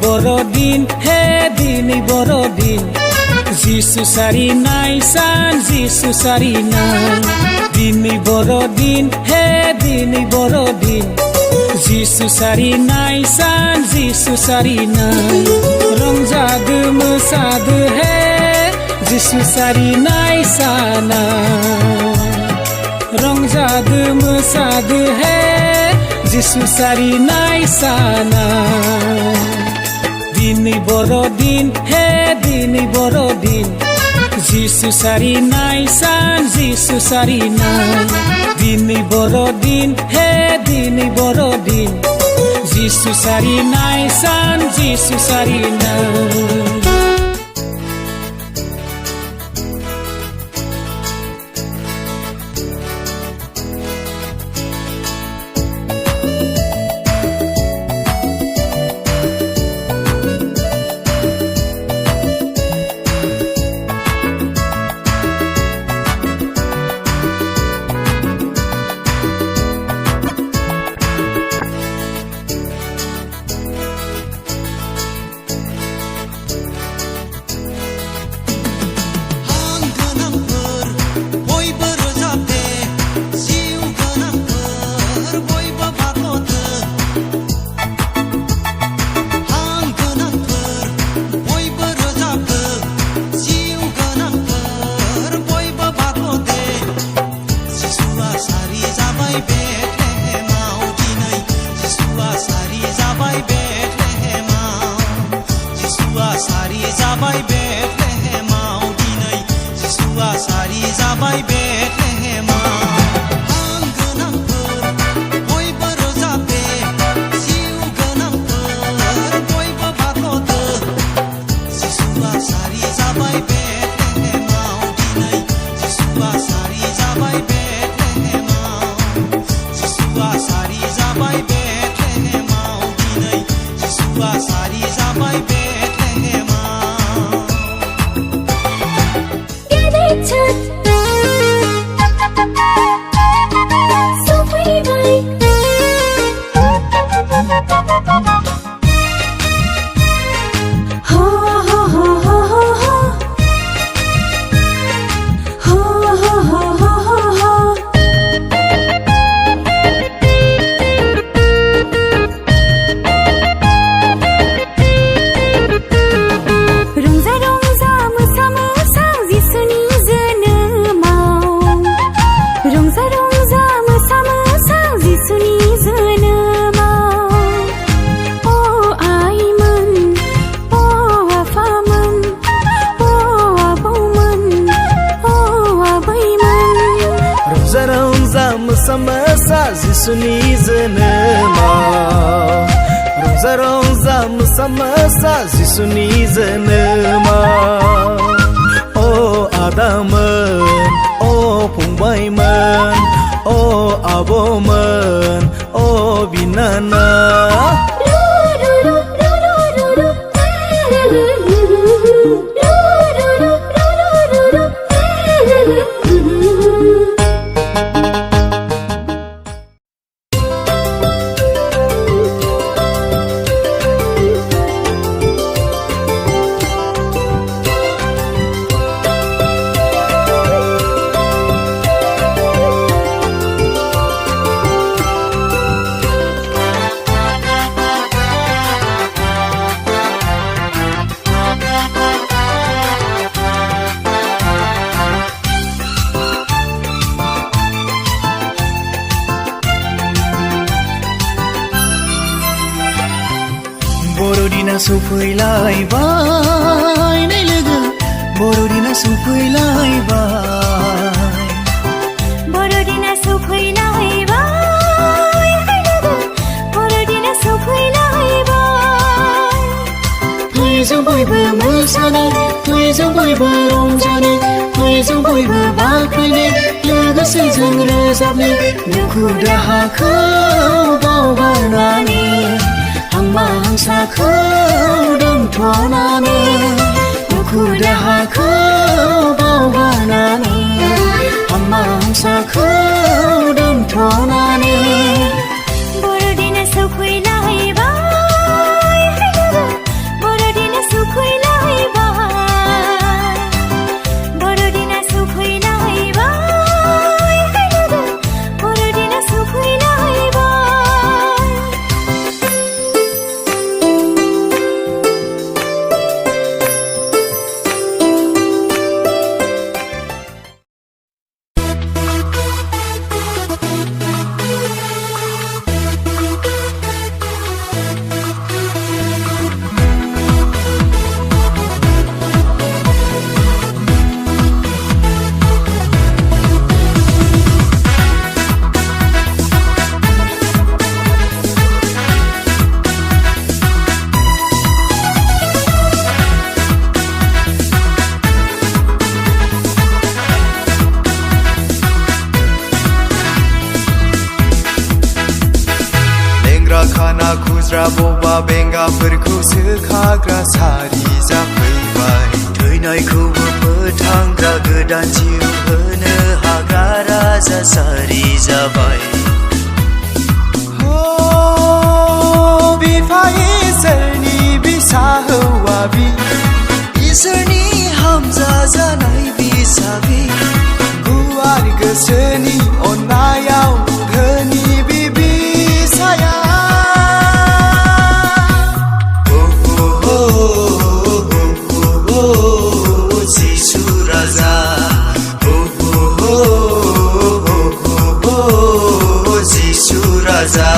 बर'दिन हे दिनै बर'दिन जिसु सारिनाय सान जिसु सारिनाय दिनै बर'दिन हे दिनै बर'दिन जिसु सारिनाय सान जिसु सारिनाय रंजादो मोसादो हे जिसु सारिनाय साना रंजादो मोसादो हे जिसु सारिनाय साना दिनै बर'दिन हे दिनै बर'दिन जिसु सारिनाय सान जिसु सारिनाय दिनै बर'दिन हे दिनै बर'दिन जिसु सारिनाय सान जिसु सारिनाय जिसुनि जोनोमाव रंजा रंजा मोसा मोसा जिसुनि जोनोमाव अ आदामोन अ फंबायमोन अ आब'मोन अ बिनानाव बर'दिना सफैलायबाय नै लोगो बर'दिना सफैलायबाय बर'दिना सफैलायबाय लोगो बर'दिना सफैलायबाय फै जों बयबो मोसानो फै जों बयबो रंजानो फै जों बयबो बाख्नायनो लोगोसे जों रोजाबनो दुखु दाहाखौ बावगारनानै हांमा हांसाखौ दोनथ'नानै दुखु दाहाखौ बावगारनानै हांमा हांसाखौ दोनथ'नानै बर'दिना सफैलायबाय खुद्रा खाना खुज्रा बबा बेंगाफोरखौ सोखाग्रा सारि जाफैबाय थैनायखौबो फोथांग्रा गोदान जिउ होनो हाग्रा राजा सारि जाबाय बिफा इसोरनि बिसा हौवा बि इसोरनि हामजा जानाय बिसाबि गुवार गोसोनि अननायाव धोनि बिबिसाया जिसु राजा जिसु राजा